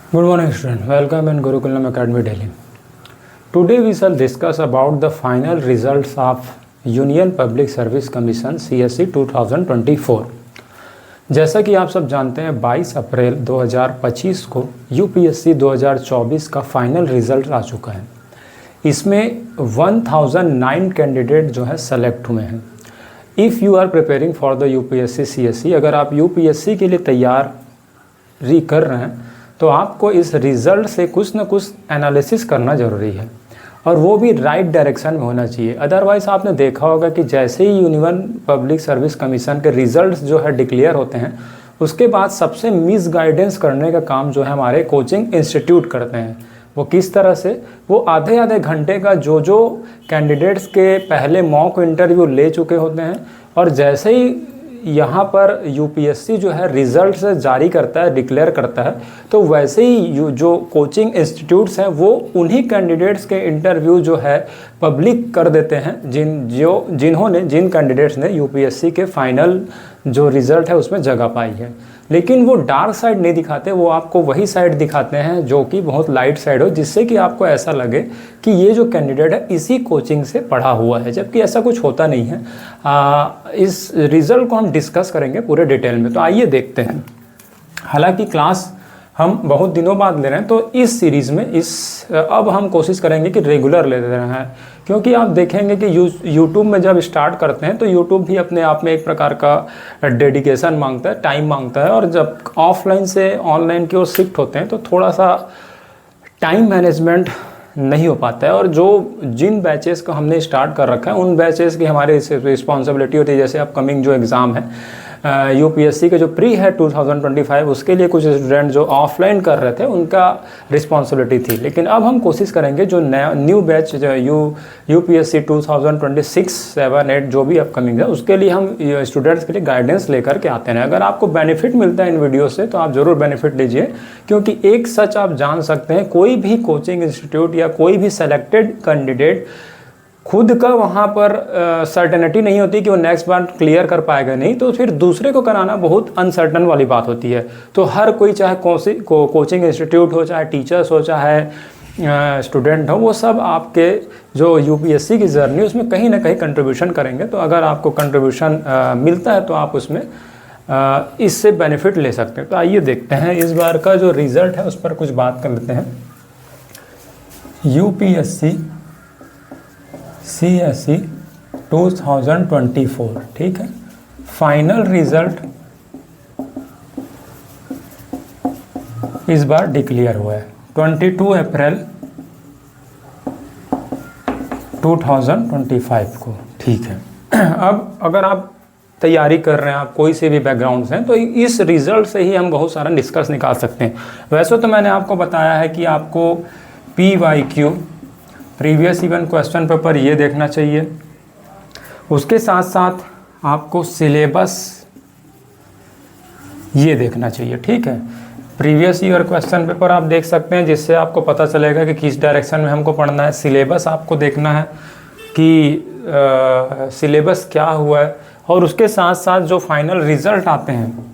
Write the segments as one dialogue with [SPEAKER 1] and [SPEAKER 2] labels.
[SPEAKER 1] Good morning students, welcome in Gurukulam Academy Delhi. Today we shall discuss about the final results of Union Public Service Commission CSE 2024. जैसा कि आप सब जानते हैं 22 अप्रैल 2025 को UPSC 2024 का फाइनल रिजल्ट आ चुका है। इसमें 1009 कैंडिडेट जो है सेलेक्ट हुए हैं। If you are preparing for the UPSC CSE, अगर आप यूपीएससी के लिए तैयारी कर रहे हैं तो आपको इस रिज़ल्ट से कुछ ना कुछ एनालिसिस करना ज़रूरी है, और वो भी राइट डायरेक्शन में होना चाहिए। अदरवाइज़ आपने देखा होगा कि जैसे ही यूनियन पब्लिक सर्विस कमीशन के रिज़ल्ट्स जो है डिक्लेयर होते हैं, उसके बाद सबसे मिस गाइडेंस करने का काम जो है हमारे कोचिंग इंस्टीट्यूट करते हैं। वो किस तरह से, वो आधे आधे घंटे का जो कैंडिडेट्स के पहले मॉक इंटरव्यू ले चुके होते हैं, और जैसे ही यहाँ पर यूपीएससी जो है रिज़ल्ट से जारी करता है, डिक्लेयर करता है, तो वैसे ही जो कोचिंग इंस्टीट्यूट्स हैं वो उन्हीं कैंडिडेट्स के इंटरव्यू जो है पब्लिक कर देते हैं जिन कैंडिडेट्स ने यूपीएससी के फाइनल जो रिज़ल्ट है उसमें जगह पाई है। लेकिन वो डार्क साइड नहीं दिखाते, वो आपको वही साइड दिखाते हैं जो कि बहुत लाइट साइड हो, जिससे कि आपको ऐसा लगे कि ये जो कैंडिडेट है इसी कोचिंग से पढ़ा हुआ है, जबकि ऐसा कुछ होता नहीं है। इस रिज़ल्ट को हम डिस्कस करेंगे पूरे डिटेल में, तो आइए देखते हैं। हालांकि क्लास हम बहुत दिनों बाद ले रहे हैं, तो इस सीरीज़ में अब हम कोशिश करेंगे कि रेगुलर ले रहे हैं, क्योंकि आप देखेंगे कि यूट्यूब में जब स्टार्ट करते हैं तो यूट्यूब भी अपने आप में एक प्रकार का डेडिकेशन मांगता है, टाइम मांगता है, और जब ऑफलाइन से ऑनलाइन की ओर शिफ्ट होते हैं तो थोड़ा सा टाइम मैनेजमेंट नहीं हो पाता है। और जिन बैचेस को हमने स्टार्ट कर रखा है उन बैचेस की हमारी रिस्पॉन्सिबिलिटी होती है। जैसे अपकमिंग जो एग्ज़ाम है यूपीएससी के जो प्री है 2025, उसके लिए कुछ स्टूडेंट जो ऑफलाइन कर रहे थे उनका रिस्पॉन्सिबिलिटी थी। लेकिन अब हम कोशिश करेंगे जो न्यू बैच जो यूपीएससी 2026, 7, 8 जो भी अपकमिंग है उसके लिए हम स्टूडेंट्स के लिए गाइडेंस लेकर के आते हैं। अगर आपको बेनिफिट मिलता है इन वीडियो से तो आप ज़रूर बेनिफिट लीजिए, क्योंकि एक सच आप जान सकते हैं, कोई भी कोचिंग इंस्टीट्यूट या कोई भी सेलेक्टेड कैंडिडेट खुद का वहाँ पर सर्टेनिटी नहीं होती कि वो नेक्स्ट बार क्लियर कर पाएगा, नहीं तो फिर दूसरे को कराना बहुत अनसर्टन वाली बात होती है। तो हर कोई, चाहे कोचिंग इंस्टीट्यूट हो, चाहे टीचर्स हो, चाहे स्टूडेंट हो, वो सब आपके जो यूपीएससी की जर्नी उसमें कहीं ना कहीं कंट्रीब्यूशन करेंगे। तो अगर आपको कंट्रीब्यूशन मिलता है तो आप उसमें इससे बेनिफिट ले सकते हैं। तो आइए देखते हैं इस बार का जो रिज़ल्ट है उस पर कुछ बात कर लेते हैं। यूपीएससी CSE 2024, ठीक है। फाइनल रिजल्ट इस बार डिक्लेयर हुआ है 22 अप्रैल 2025 को, ठीक है। अब अगर आप तैयारी कर रहे हैं, आप कोई से भी बैकग्राउंड से हैं, तो इस रिज़ल्ट से ही हम बहुत सारा निष्कर्ष निकाल सकते हैं। वैसे तो मैंने आपको बताया है कि आपको PYQ previous even question paper ये देखना चाहिए, उसके साथ साथ आपको सिलेबस ये देखना चाहिए, ठीक है। प्रीवियस ईयर क्वेश्चन पेपर आप देख सकते हैं, जिससे आपको पता चलेगा कि किस डायरेक्शन में हमको पढ़ना है। सिलेबस आपको देखना है कि सिलेबस क्या हुआ है, और उसके साथ साथ जो फाइनल रिज़ल्ट आते हैं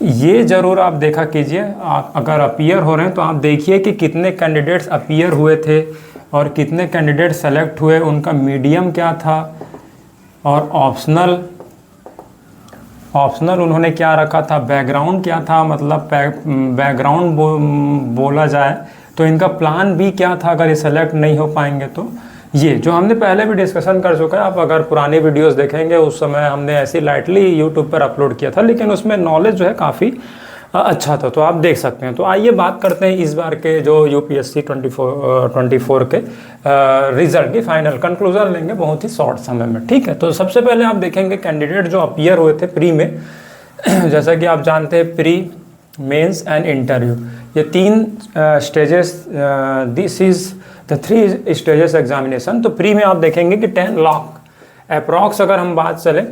[SPEAKER 1] ये ज़रूर आप देखा कीजिए। आप अगर अपीयर हो रहे हैं तो आप देखिए कि कितने कैंडिडेट्स अपीयर हुए थे और कितने कैंडिडेट सेलेक्ट हुए, उनका मीडियम क्या था, और ऑप्शनल उन्होंने क्या रखा था, बैकग्राउंड क्या था, मतलब बैकग्राउंड बोला जाए तो इनका प्लान भी क्या था अगर ये सेलेक्ट नहीं हो पाएंगे तो। ये जो हमने पहले भी डिस्कशन कर चुका है, आप अगर पुरानी वीडियोस देखेंगे उस समय हमने ऐसे लाइटली यूट्यूब पर अपलोड किया था, लेकिन उसमें नॉलेज जो है काफ़ी अच्छा था, तो आप देख सकते हैं। तो आइए बात करते हैं इस बार के जो यूपीएससी 24 के रिज़ल्ट की फाइनल कंक्लूजन लेंगे बहुत ही शॉर्ट समय में, ठीक है। तो सबसे पहले आप देखेंगे कैंडिडेट जो अपीयर हुए थे प्री में, जैसा कि आप जानते हैं प्री, मेंस एंड इंटरव्यू, ये 3 stages, this is the 3 stages examination. तो प्री में आप देखेंगे कि 10 लाख अप्रॉक्स, अगर हम बात चलें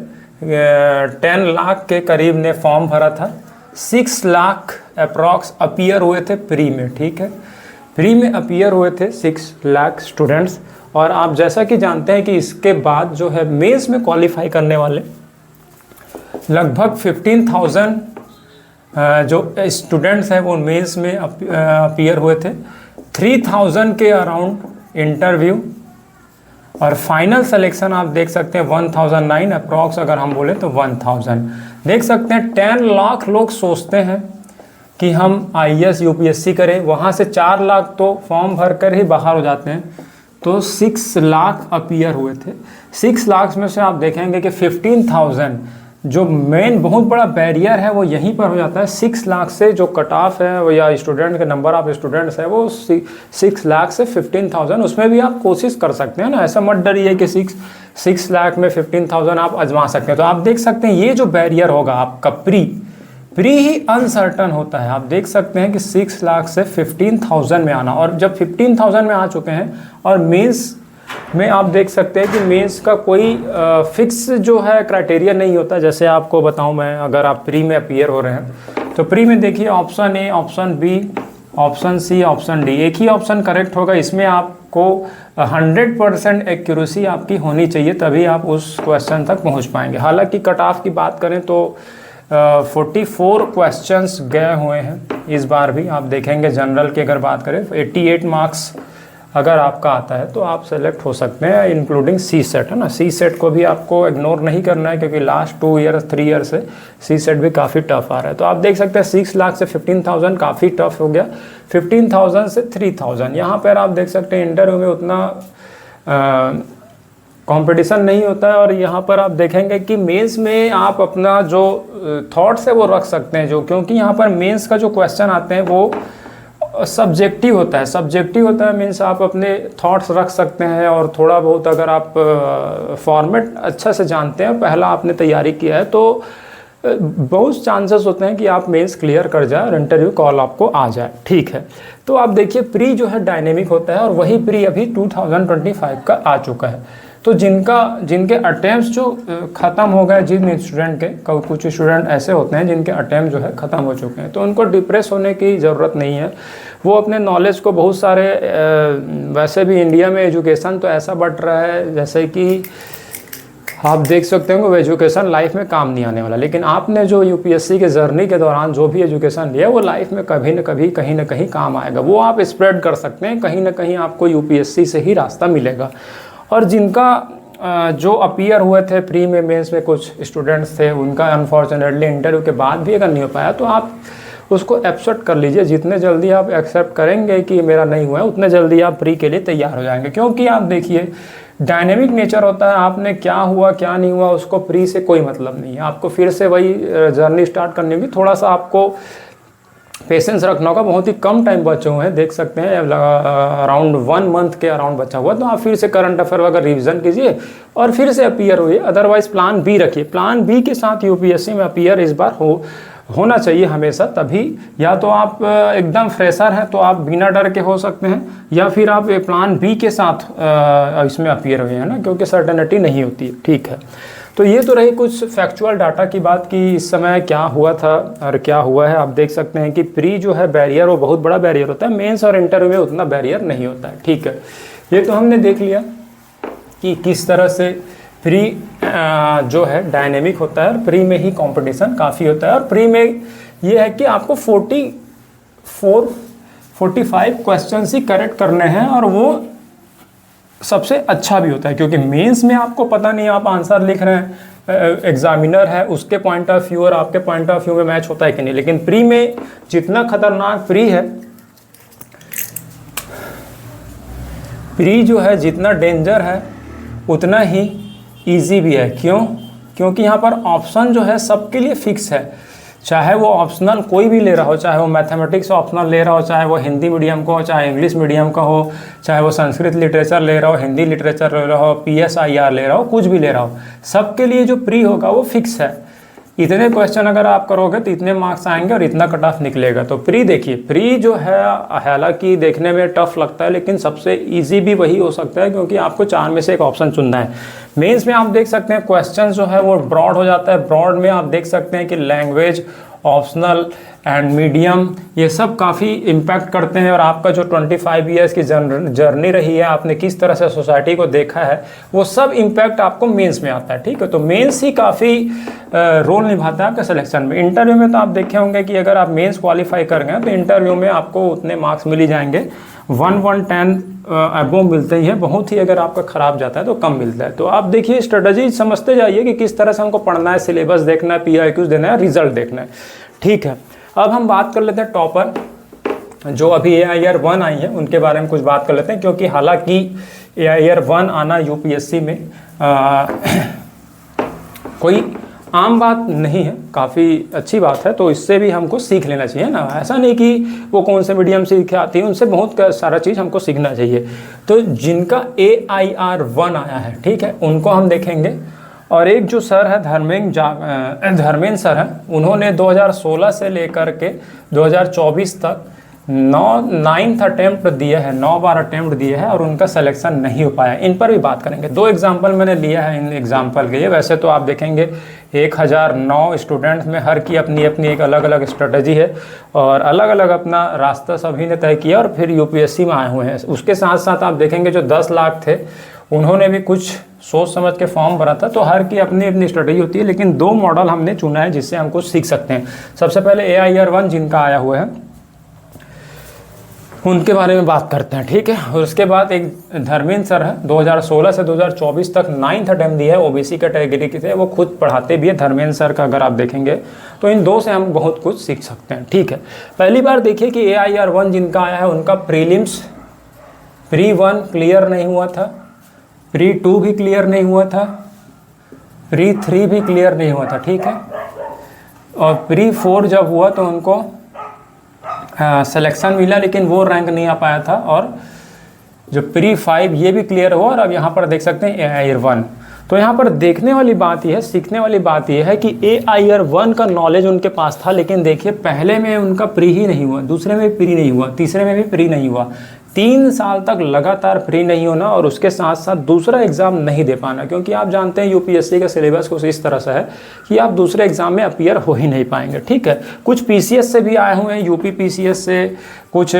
[SPEAKER 1] 10 लाख के करीब ने फॉर्म भरा था, 6 लाख अप्रॉक्स अपीयर हुए थे प्री में, ठीक है। प्री में अपीयर हुए थे 6 लाख स्टूडेंट्स, और आप जैसा कि जानते हैं कि इसके बाद जो है मेंस में क्वालिफाई करने वाले लगभग 15,000 जो स्टूडेंट्स हैं वो मेंस में अपीयर हुए थे, 3000 के अराउंड इंटरव्यू, और फाइनल सिलेक्शन आप देख सकते हैं 1009 अप्रॉक्स, अगर हम बोले तो 1000। देख सकते हैं 10 लाख लोग सोचते हैं कि हम IAS UPSC करें, वहाँ से 4 लाख तो फॉर्म भर कर ही बाहर हो जाते हैं, तो 6 लाख अपीयर हुए थे। 6 लाख में से आप देखेंगे कि 15,000 जो मेन बहुत बड़ा बैरियर है वो यहीं पर हो जाता है। 6 लाख से जो कट ऑफ है वो, या स्टूडेंट के नंबर ऑफ स्टूडेंट्स है वो 6 लाख से 15,000, उसमें भी आप कोशिश कर सकते हैं ना, ऐसा मत डरिए कि 6 लाख में 15,000 आप आजमा सकते हैं। तो आप देख सकते हैं ये जो बैरियर होगा आपका प्री ही अनसर्टन होता है। आप देख सकते हैं कि 6 लाख से 15,000 में आना, और जब 15,000 में आ चुके हैं और मेंस में आप देख सकते हैं कि मेंस का कोई फिक्स जो है क्राइटेरिया नहीं होता। जैसे आपको बताऊं मैं, अगर आप प्री में अपीयर हो रहे हैं तो प्री में देखिए option A, option B, option C, option D, एक ही ऑप्शन करेक्ट होगा। इसमें आपको 100% एक्यूरेसी आपकी होनी चाहिए, तभी आप उस क्वेश्चन तक पहुंच पाएंगे। हालांकि कट ऑफ की बात करें तो 44 क्वेश्चंस गए हुए हैं इस बार भी। आप देखेंगे जनरल की अगर बात करें 88 मार्क्स अगर आपका आता है तो आप सेलेक्ट हो सकते हैं, इंक्लूडिंग सी सेट, है ना। सी सेट को भी आपको इग्नोर नहीं करना है, क्योंकि लास्ट 2 ईयर 3 ईयर से सी सेट भी काफ़ी टफ आ रहा है। तो आप देख सकते हैं 6 लाख से 15,000 काफ़ी टफ हो गया, 15,000 से 3,000। यहाँ पर आप देख सकते हैं इंटरव्यू में उतना कंपटीशन नहीं होता है, और यहाँ पर आप देखेंगे कि मेंस में आप अपना जो थॉट्स है वो रख सकते हैं, जो क्योंकि यहाँ पर मेंस का जो क्वेश्चन आते हैं वो सब्जेक्टिव होता है, मीन्स आप अपने थॉट्स रख सकते हैं, और थोड़ा बहुत अगर आप फॉर्मेट अच्छा से जानते हैं, पहला आपने तैयारी किया है, तो बहुत चांसेस होते हैं कि आप मेंस क्लियर कर जाए और इंटरव्यू कॉल आपको आ जाए। ठीक है, तो आप देखिए प्री जो है डायनेमिक होता है, और वही प्री अभी 2025 का आ चुका है। तो जिनके अटेम्प्ट जो ख़त्म हो गए, जिन स्टूडेंट के, कुछ स्टूडेंट ऐसे होते हैं जिनके अटेम्प्ट जो है ख़त्म हो चुके हैं, तो उनको डिप्रेस होने की ज़रूरत नहीं है। वो अपने नॉलेज को बहुत सारे वैसे भी इंडिया में एजुकेशन तो ऐसा बढ़ रहा है, जैसे कि आप देख सकते हैं वो एजुकेशन लाइफ में काम नहीं आने वाला, लेकिन आपने जो UPSC के जर्नी के दौरान जो भी एजुकेशन लिया वो लाइफ में कभी न कभी कहीं ना कहीं काम आएगा। वो आप स्प्रेड कर सकते हैं, कहीं ना कहीं आपको UPSC से ही रास्ता मिलेगा। और जिनका जो अपीयर हुए थे प्री में, मेंस में कुछ स्टूडेंट्स थे, उनका अनफॉर्चुनेटली इंटरव्यू के बाद भी अगर नहीं हो पाया, तो आप उसको एक्सेप्ट कर लीजिए। जितने जल्दी आप एक्सेप्ट करेंगे कि मेरा नहीं हुआ है, उतने जल्दी आप प्री के लिए तैयार हो जाएंगे। क्योंकि आप देखिए डायनेमिक नेचर होता है, आपने क्या हुआ क्या नहीं हुआ उसको प्री से कोई मतलब नहीं है। आपको फिर से वही जर्नी स्टार्ट करनी होगी, थोड़ा सा आपको पेशेंस रखना होगा। बहुत ही कम टाइम बचे हुए हैं, देख सकते हैं अराउंड 1 मंथ के अराउंड बचा हुआ, तो आप फिर से करंट अफेयर वगैरह रिवीजन कीजिए और फिर से अपीयर हुई। अदरवाइज प्लान बी रखिए, प्लान बी के साथ UPSC में अपीयर इस बार होना चाहिए हमेशा। तभी या तो आप एकदम फ्रेशर हैं तो आप बिना डर के हो सकते हैं, या फिर आप प्लान बी के साथ इसमें अपीयर हुए हैं ना, क्योंकि सर्टेनिटी नहीं होती है। ठीक है, तो ये तो रही कुछ फैक्चुअल डाटा की बात कि इस समय क्या हुआ था और क्या हुआ है। आप देख सकते हैं कि प्री जो है बैरियर वो बहुत बड़ा बैरियर होता है, मेंस और इंटरव्यू में उतना बैरियर नहीं होता है। ठीक है, ये तो हमने देख लिया कि किस तरह से प्री जो है डायनेमिक होता है, और प्री में ही कंपटीशन काफ़ी होता है। और प्री में ये है कि आपको 45 क्वेश्चन ही करेक्ट करने हैं, और वो सबसे अच्छा भी होता है, क्योंकि मेंस में आपको पता नहीं आप आंसर लिख रहे हैं, एग्जामिनर है उसके पॉइंट ऑफ व्यू और आपके पॉइंट ऑफ व्यू में मैच होता है कि नहीं। लेकिन प्री में जितना खतरनाक प्री है, प्री जो है जितना डेंजर है उतना ही इजी भी है। क्योंकि यहाँ पर ऑप्शन जो है सबके लिए फिक्स है, चाहे वो ऑप्शनल कोई भी ले रहा हो, चाहे वो मैथमेटिक्स ऑप्शनल ले रहा हो, चाहे वो हिंदी मीडियम का हो, चाहे इंग्लिश मीडियम का हो, चाहे वो संस्कृत लिटरेचर ले रहा हो, हिंदी लिटरेचर ले रहा हो, PSIR ले रहा हो, कुछ भी ले रहा हो, सबके लिए जो प्री होगा वो फिक्स है। इतने क्वेश्चन अगर आप करोगे तो इतने मार्क्स आएंगे और इतना कट ऑफ निकलेगा। तो प्री देखिए, प्री जो है हालांकि देखने में टफ लगता है, लेकिन सबसे इजी भी वही हो सकता है, क्योंकि आपको 4 में से एक ऑप्शन चुनना है। मेंस में आप देख सकते हैं क्वेश्चन जो है वो ब्रॉड हो जाता है। ब्रॉड में आप देख सकते हैं कि लैंग्वेज ऑप्शनल एंड मीडियम, ये सब काफ़ी इम्पैक्ट करते हैं। और आपका जो 25 ईयर्स की जर्नी रही है, आपने किस तरह से सोसाइटी को देखा है, वो सब इम्पैक्ट आपको मेंस में आता है। ठीक है, तो मेंस ही काफ़ी रोल निभाता है आपके सिलेक्शन में। इंटरव्यू में तो आप देखे होंगे कि अगर आप मेंस क्वालिफाई कर गए तो इंटरव्यू में आपको उतने मार्क्स मिल ही जाएंगे, 110 अबव मिलते ही है। बहुत ही अगर आपका ख़राब जाता है तो कम मिलता है। तो आप देखिए, स्ट्रेटजी समझते जाइए कि किस तरह से हमको पढ़ना है, सिलेबस देखना है, PIQs देना है, रिजल्ट देखना है। ठीक है, अब हम बात कर लेते हैं टॉपर जो अभी AIR 1 आई है, उनके बारे में कुछ बात कर लेते हैं। क्योंकि हालांकि AIR 1 आना UPSC में कोई आम बात नहीं है, काफ़ी अच्छी बात है। तो इससे भी हमको सीख लेना चाहिए ना, ऐसा नहीं कि वो कौन से मीडियम से सीख आती है, उनसे बहुत सारा चीज़ हमको सीखना चाहिए। तो जिनका AIR 1 आया है, ठीक है, उनको हम देखेंगे। और एक जो सर है धर्मेंद्र सर हैं, उन्होंने 2016 से लेकर के 2024 तक 9th अटेम्प्ट दिए हैं, 9 बार अटेम्प्ट दिए हैं और उनका सिलेक्शन नहीं हो पाया। इन पर भी बात करेंगे। 2 एग्जाम्पल मैंने लिया है इन एग्जाम्पल के लिए। वैसे तो आप देखेंगे 1009 स्टूडेंट्स में हर की अपनी अपनी एक अलग अलग स्ट्रेटजी है और अलग अलग अपना रास्ता सभी ने तय किया और फिर UPSC में आए हुए हैं। उसके साथ साथ आप देखेंगे जो 10 लाख थे, उन्होंने भी कुछ सोच समझ के फॉर्म भरा था। तो हर की अपनी अपनी स्ट्रेटजी होती है, लेकिन 2 मॉडल हमने चुना है जिससे हम कुछ सीख सकते हैं। सबसे पहले AIR 1 जिनका आया हुआ है उनके बारे में बात करते हैं। ठीक है, और उसके बाद एक धर्मेंद्र सर है, 2016 से 2024 तक 9th अटेम्प्ट दिया है, OBC कैटेगरी के थे, वो खुद पढ़ाते भी है। धर्मेंद्र सर का अगर आप देखेंगे तो इन 2 से हम बहुत कुछ सीख सकते हैं। ठीक है, पहली बार देखिए कि AIR 1 जिनका आया है उनका प्रीलिम्स प्री 1 क्लियर नहीं हुआ था, प्री 2 भी क्लियर नहीं हुआ था, प्री 3 भी क्लियर नहीं हुआ था। ठीक है, और प्री 4 जब हुआ तो उनको सिलेक्शन मिला, लेकिन वो रैंक नहीं आ पाया था। और जो प्री 5 ये भी क्लियर हुआ। और अब यहाँ पर देख सकते हैं AIR 1। तो यहाँ पर देखने वाली बात यह है, सीखने वाली बात यह है कि AIR 1 का नॉलेज उनके पास था, लेकिन देखिए पहले में उनका प्री ही नहीं हुआ, दूसरे में भी प्री नहीं हुआ, तीसरे में भी प्री नहीं हुआ। 3 साल तक लगातार प्री नहीं होना और उसके साथ साथ दूसरा एग्ज़ाम नहीं दे पाना। क्योंकि आप जानते हैं UPSC का सिलेबस कुछ इस तरह से है कि आप दूसरे एग्ज़ाम में अपीयर हो ही नहीं पाएंगे। ठीक है, कुछ PCS से भी आए हुए हैं, UP PCS से कुछ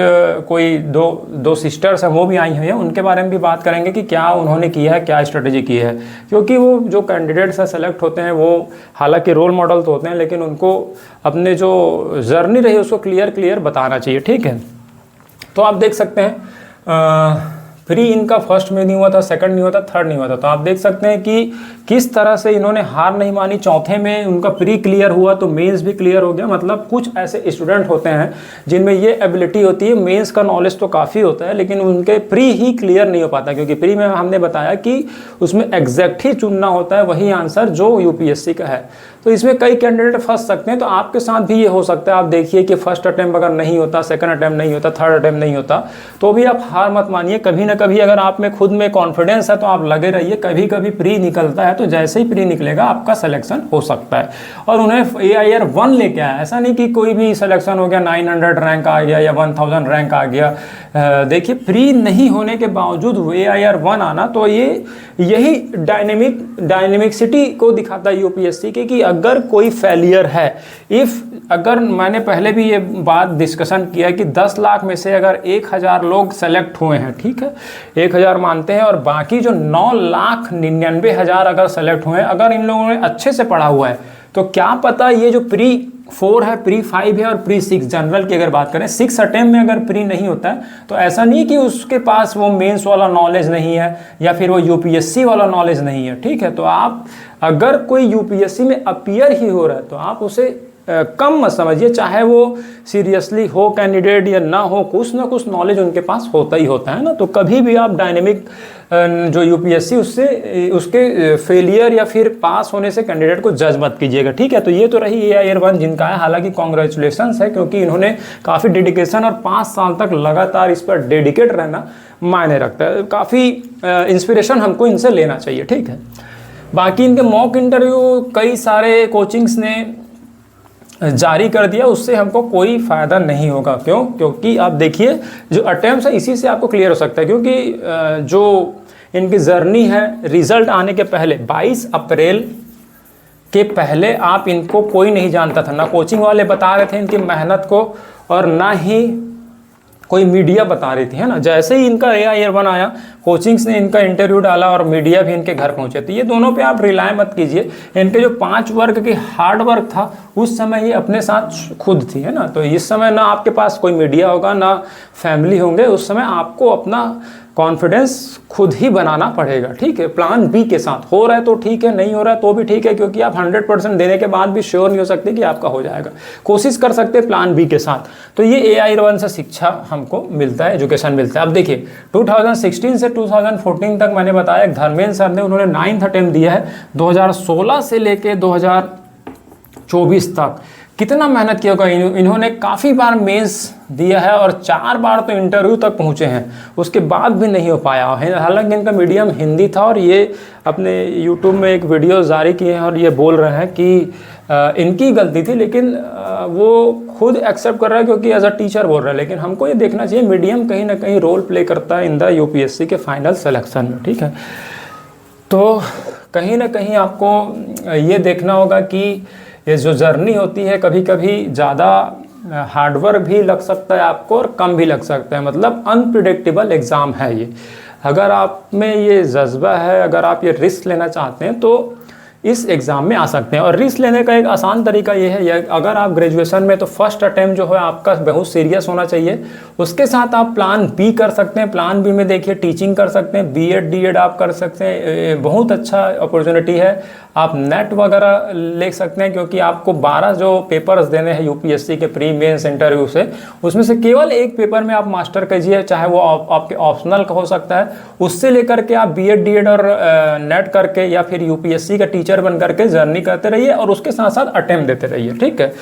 [SPEAKER 1] कोई दो सिस्टर्स हैं वो भी आई हुई हैं। उनके बारे में भी बात करेंगे कि क्या उन्होंने किया है, क्या स्ट्रेटजी की है। क्योंकि वो जो कैंडिडेट्स हैं सेलेक्ट होते हैं वो हालांकि रोल मॉडल तो होते हैं, लेकिन उनको अपने जो जर्नी रही उसको क्लियर बताना चाहिए। ठीक है, तो आप देख सकते हैं प्री इनका फर्स्ट में नहीं हुआ था, सेकंड नहीं हुआ था, थर्ड नहीं हुआ था। तो आप देख सकते हैं कि किस तरह से इन्होंने हार नहीं मानी। चौथे में उनका प्री क्लियर हुआ तो मेंस भी क्लियर हो गया। मतलब कुछ ऐसे स्टूडेंट होते हैं जिनमें ये एबिलिटी होती है, मेंस का नॉलेज तो काफ़ी होता है, लेकिन उनके प्री ही क्लियर नहीं हो पाता। क्योंकि प्री में हमने बताया कि उसमें एग्जैक्ट ही चुनना होता है वही आंसर जो UPSC का है। तो इसमें कई कैंडिडेट फंस सकते हैं। तो आपके साथ भी ये हो सकता है। आप देखिए कि फर्स्ट अटैम्प्ट अगर नहीं होता, सेकंड अटैम्प्ट नहीं होता, थर्ड अटैम्प्ट नहीं होता, तो भी आप हार मत मानिए। कभी ना कभी अगर आप में खुद में कॉन्फिडेंस है तो आप लगे रहिए। कभी कभी प्री निकलता है, तो जैसे ही प्री निकलेगा आपका सिलेक्शन हो सकता है। और उन्हें AIR 1 लेके आया, ऐसा नहीं कि कोई भी सिलेक्शन हो गया, 900 रैंक आ गया या 1000 रैंक आ गया। देखिए प्री नहीं होने के बावजूद AIR 1 आना, तो यही डायनेमिकसिटी को दिखाता है UPSC के कि अगर कोई फेलियर है, अगर मैंने पहले भी ये बात डिस्कशन किया कि 10 लाख में से अगर 1000 लोग सेलेक्ट हुए हैं, ठीक है, 1000 मानते हैं, और बाकी जो 9,99,000 अगर सेलेक्ट हुए हैं, अगर इन लोगों ने अच्छे से पढ़ा हुआ है, तो क्या पता ये जो प्री 4 है, प्री 5 है और प्री 6 जनरल की अगर बात करें, 6 अटेम्प्ट में अगर प्री नहीं होता है तो ऐसा नहीं कि उसके पास वो मेंस वाला नॉलेज नहीं है या फिर वो UPSC वाला नॉलेज नहीं है। ठीक है, तो आप अगर कोई UPSC में अपीयर ही हो रहा है तो आप उसे कम मत समझिए, चाहे वो सीरियसली हो कैंडिडेट या ना हो, कुछ ना कुछ नॉलेज उनके पास होता ही होता है ना। तो कभी भी आप डायनेमिक जो UPSC उसके फेलियर या फिर पास होने से कैंडिडेट को जज मत कीजिएगा। ठीक है, तो ये तो रही AIR 1 जिनका है। हालांकि कॉन्ग्रेचुलेशंस है, क्योंकि इन्होंने काफ़ी डेडिकेशन और 5 साल तक लगातार इस पर डेडिकेट रहना मायने रखता है। काफ़ी इंस्पिरेशन हमको इनसे लेना चाहिए। ठीक है, बाकी इनके मॉक इंटरव्यू कई सारे कोचिंग्स ने जारी कर दिया, उससे हमको कोई फ़ायदा नहीं होगा। क्यों? क्योंकि आप देखिए जो अटेम्प्ट है इसी से आपको क्लियर हो सकता है। क्योंकि जो इनकी जर्नी है, रिजल्ट आने के पहले 22 अप्रैल कि पहले आप इनको कोई नहीं जानता था, ना कोचिंग वाले बता रहे थे इनकी मेहनत को और ना ही कोई मीडिया बता रही थी, है ना। जैसे ही इनका AI-1 आया, कोचिंग्स ने इनका इंटरव्यू डाला और मीडिया भी इनके घर पहुंचे। तो ये दोनों पे आप रिलाय मत कीजिए। इनके जो 5 वर्ग की हार्ड वर्क था उस समय ये अपने साथ खुद थी, है ना। तो इस समय ना आपके पास कोई मीडिया होगा, ना फैमिली होंगे, उस समय आपको अपना कॉन्फिडेंस खुद ही बनाना पड़ेगा, ठीक है। प्लान बी के साथ हो रहा है तो ठीक है, नहीं हो रहा है तो भी ठीक है, क्योंकि आप 100% देने के बाद भी श्योर नहीं हो सकते कि आपका हो जाएगा। कोशिश कर सकते हैं प्लान बी के साथ। तो ये AI-1 से शिक्षा हमको मिलता है, एजुकेशन मिलता है। अब देखिए 2016 से 2014 तक मैंने बताया धर्मेंद्र सर ने, उन्होंने 9th अटेम्प्ट दिया है। 2016 से लेके 2024 तक कितना मेहनत किया होगा इन्होंने। काफ़ी बार मेंस दिया है और 4 बार तो इंटरव्यू तक पहुंचे हैं, उसके बाद भी नहीं हो पाया। हालांकि इनका मीडियम हिंदी था और ये अपने यूट्यूब में एक वीडियो जारी किए हैं और ये बोल रहे हैं कि इनकी गलती थी, लेकिन वो खुद एक्सेप्ट कर रहा है क्योंकि एज अ टीचर बोल रहा है। लेकिन हमको ये देखना चाहिए मीडियम कहीं ना कहीं रोल प्ले करता है इन द UPSC के फाइनल सिलेक्शन में, ठीक है। तो कहीं ना कहीं आपको ये देखना होगा कि ये जो जर्नी होती है कभी कभी ज़्यादा हार्डवर्क भी लग सकता है आपको और कम भी लग सकता है, मतलब अनप्रिडिक्टेबल एग्ज़ाम है ये। अगर आप में ये जज्बा है, अगर आप ये रिस्क लेना चाहते हैं तो इस एग्ज़ाम में आ सकते हैं। और रिस्क लेने का एक आसान तरीका ये है, अगर आप ग्रेजुएशन में तो फर्स्ट अटैम्प्ट जो है आपका बहुत सीरियस होना चाहिए। उसके साथ आप प्लान बी कर सकते हैं। प्लान बी में देखिए टीचिंग कर सकते हैं, B.Ed D.Ed आप कर सकते हैं, बहुत अच्छा अपॉर्चुनिटी है। आप नेट वगैरह ले सकते हैं क्योंकि आपको 12 जो पेपर्स देने हैं UPSC के प्री मेंस इंटरव्यू से, उसमें से केवल एक पेपर में आप मास्टर कीजिए, चाहे वो आपके ऑप्शनल का हो सकता है। उससे लेकर के आप B.Ed D.Ed और नेट करके या फिर UPSC का टीचर बन करके जर्नी करते रहिए और उसके साथ साथ अटेम्प्ट देते रहिए, ठीक है।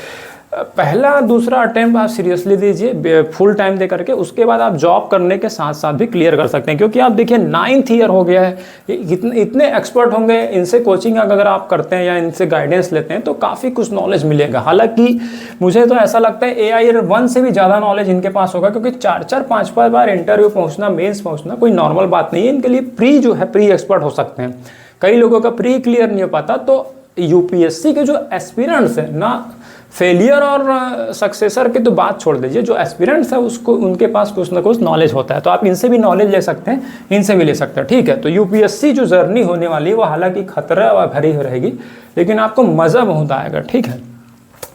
[SPEAKER 1] पहला दूसरा अटेम्प्ट आप सीरियसली दीजिए फुल टाइम दे करके, उसके बाद आप जॉब करने के साथ साथ भी क्लियर कर सकते हैं। क्योंकि आप देखिए 9th ईयर हो गया है, इतने एक्सपर्ट होंगे, इनसे कोचिंग अगर आप करते हैं या इनसे गाइडेंस लेते हैं तो काफ़ी कुछ नॉलेज मिलेगा। हालांकि मुझे तो ऐसा लगता है AI-1 से भी ज़्यादा नॉलेज इनके पास होगा, क्योंकि 4-4, 5-5 बार इंटरव्यू पहुँचना, मेन्स पहुँचना कोई नॉर्मल बात नहीं है। इनके लिए प्री जो है प्री एक्सपर्ट हो सकते हैं। कई लोगों का प्री क्लियर नहीं हो पाता। तो UPSC के जो एस्पिरेंट्स हैं ना, फेलियर और सक्सेसर की तो बात छोड़ दीजिए, जो एस्पिरेंट्स है उसको उनके पास कुछ ना कुछ नॉलेज होता है। तो आप इनसे भी नॉलेज ले सकते हैं, इनसे भी ले सकते हैं, ठीक है। तो UPSC जो जर्नी होने वाली है वो हालांकि खतरा व भरी रहेगी, लेकिन आपको मज़ा बहुत आएगा, ठीक है।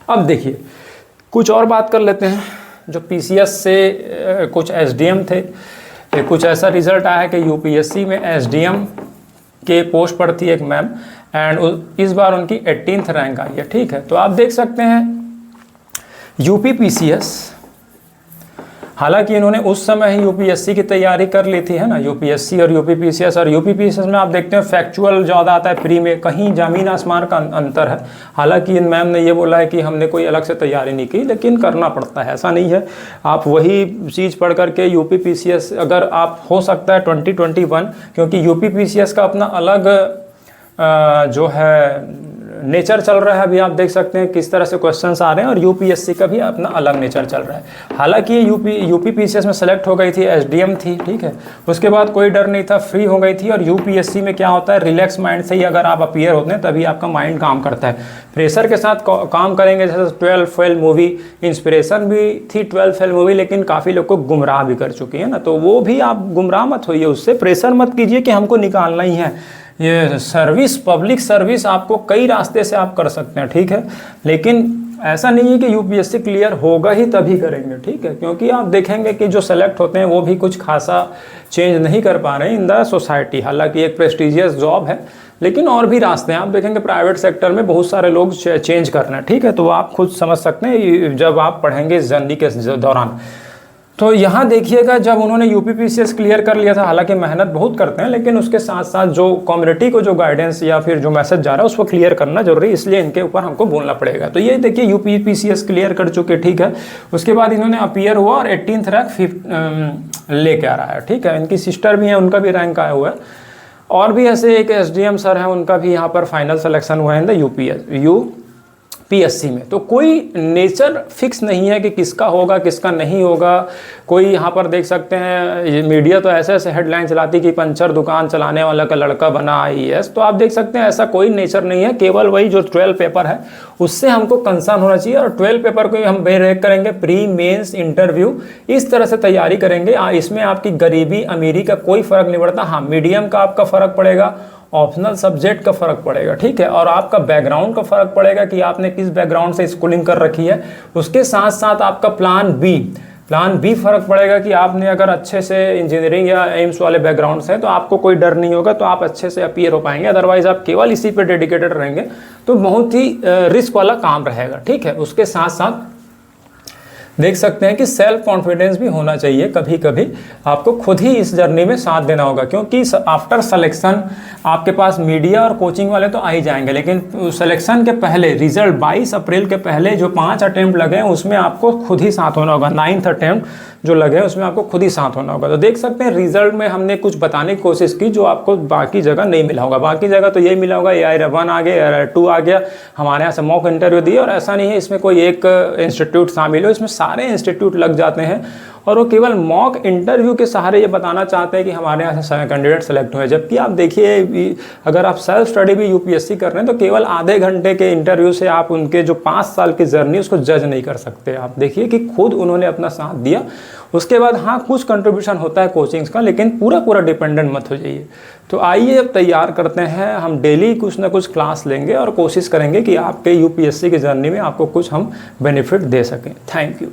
[SPEAKER 1] अब देखिए कुछ और बात कर लेते हैं। जो PCS से कुछ SDM थे, कुछ ऐसा रिजल्ट आया है कि UPSC में SDM के पोस्ट पर थी एक मैम, एंड इस बार उनकी 18th रैंक आई है, ठीक है। तो आप देख सकते हैं UPPCS, हालांकि इन्होंने उस समय ही UPSC की तैयारी कर ली थी, है ना। UPSC और UPPCS, और UPPCS में आप देखते हैं फैक्चुअल ज़्यादा आता है, प्री में कहीं ज़मीन आसमान का अंतर है। हालांकि इन मैम ने ये बोला है कि हमने कोई अलग से तैयारी नहीं की, लेकिन करना पड़ता है, ऐसा नहीं है। आप वही चीज़ पढ़ करके UPPCS अगर आप हो सकता है 2021, क्योंकि UPPCS का अपना अलग जो है नेचर चल रहा है। अभी आप देख सकते हैं किस तरह से क्वेश्चंस आ रहे हैं, और UPSC का भी अपना अलग नेचर चल रहा है। हालांकि ये UPPCS में सेलेक्ट हो गई थी, SDM थी, ठीक है। उसके बाद कोई डर नहीं था, फ्री हो गई थी। और UPSC में क्या होता है, रिलैक्स माइंड से ही अगर आप अपीयर होते हैं तभी आपका माइंड काम करता है। प्रेशर के साथ काम करेंगे, जैसे 12 फेल मूवी इंस्पिरेशन भी थी, 12 फेल मूवी, लेकिन काफ़ी लोग को गुमराह भी कर चुकी है ना। तो वो भी आप गुमराह मत होइए, उससे प्रेशर मत कीजिए कि हमको निकालना ही है। ये सर्विस, पब्लिक सर्विस आपको कई रास्ते से आप कर सकते हैं, ठीक है। लेकिन ऐसा नहीं है कि UPSC क्लियर होगा ही तभी करेंगे, ठीक है। क्योंकि आप देखेंगे कि जो सेलेक्ट होते हैं वो भी कुछ खासा चेंज नहीं कर पा रहे हैं इन द सोसाइटी। हालांकि एक प्रेस्टिजियस जॉब है, लेकिन और भी रास्ते हैं। आप देखेंगे प्राइवेट सेक्टर में बहुत सारे लोग चेंज कर रहे हैं, ठीक है। तो आप खुद समझ सकते हैं जब आप पढ़ेंगे इस जर्नी के दौरान। तो यहाँ देखिएगा, जब उन्होंने UPPCS क्लियर कर लिया था, हालांकि मेहनत बहुत करते हैं, लेकिन उसके साथ साथ जो कम्युनिटी को जो गाइडेंस या फिर जो मैसेज जा रहा है उसको क्लियर करना जरूरी है, इसलिए इनके ऊपर हमको बोलना पड़ेगा। तो ये देखिए UPPCS क्लियर कर चुके, ठीक है। उसके बाद इन्होंने अपीयर हुआ और 18th रैंक लेके आ रहा है, ठीक है। इनकी सिस्टर भी है, उनका भी रैंक आया हुआ है। और भी ऐसे एक SDM सर हैं, उनका भी यहाँ पर फाइनल सिलेक्शन हुआ है इन द पीएससी में। तो कोई नेचर फिक्स नहीं है कि किसका होगा किसका नहीं होगा। कोई यहाँ पर देख सकते हैं, ये मीडिया तो ऐसे ऐसे हेडलाइन चलाती कि पंचर दुकान चलाने वाला का लड़का बना आईएएस। तो आप देख सकते हैं ऐसा कोई नेचर नहीं है, केवल वही जो 12 पेपर है उससे हमको कंसर्न होना चाहिए। और 12 पेपर को हम ब्रेक करेंगे, प्री मेंस इंटरव्यू इस तरह से तैयारी करेंगे। इसमें आपकी गरीबी अमीरी का कोई फर्क नहीं पड़ता। हाँ, मीडियम का आपका फर्क पड़ेगा, ऑप्शनल सब्जेक्ट का फर्क पड़ेगा, ठीक है, और आपका बैकग्राउंड का फर्क पड़ेगा कि आपने किस बैकग्राउंड से स्कूलिंग कर रखी है। उसके साथ साथ आपका प्लान बी फर्क पड़ेगा कि आपने अगर अच्छे से इंजीनियरिंग या एम्स वाले बैकग्राउंड से है तो आपको कोई डर नहीं होगा, तो आप अच्छे से अपीयर हो पाएंगे। अदरवाइज आप केवल इसी पे डेडिकेटेड रहेंगे तो बहुत ही रिस्क वाला काम रहेगा, ठीक है। उसके साथ साथ देख सकते हैं कि सेल्फ कॉन्फिडेंस भी होना चाहिए। कभी कभी आपको खुद ही इस जर्नी में साथ देना होगा, क्योंकि आफ्टर सिलेक्शन आपके पास मीडिया और कोचिंग वाले तो आ ही जाएंगे, लेकिन सिलेक्शन के पहले रिजल्ट 22 अप्रैल के पहले जो 5 अटेम्प्ट लगे हैं उसमें आपको खुद ही साथ होना होगा। 9th अटेम्प्ट जो लगे हैं उसमें आपको खुद ही साथ होना होगा। तो देख सकते हैं रिजल्ट में हमने कुछ बताने की कोशिश की जो आपको बाकी जगह नहीं मिला होगा। बाकी जगह तो यही मिला होगा, AI1 आ गया, AI2 आ गया, हमारे यहाँ से मॉक इंटरव्यू दिए। और ऐसा नहीं है इसमें कोई एक इंस्टीट्यूट शामिल हो, इसमें सारे इंस्टीट्यूट लग जाते हैं और वो केवल मॉक इंटरव्यू के सहारे ये बताना चाहते हैं कि हमारे यहाँ से कैंडिडेट सेलेक्ट हुए। जबकि आप देखिए, अगर आप सेल्फ स्टडी भी यूपीएससी कर रहे हैं तो केवल आधे घंटे के इंटरव्यू से आप उनके जो 5 साल की जर्नी उसको जज नहीं कर सकते। आप देखिए कि खुद उन्होंने अपना साथ दिया। उसके बाद हाँ, कुछ कंट्रीब्यूशन होता है कोचिंग्स का, लेकिन पूरा डिपेंडेंट मत हो जाइए। तो आइए अब तैयार करते हैं, हम डेली कुछ ना कुछ क्लास लेंगे और कोशिश करेंगे कि आपके यूपीएससी की जर्नी में आपको कुछ हम बेनिफिट दे सकें। Thank you.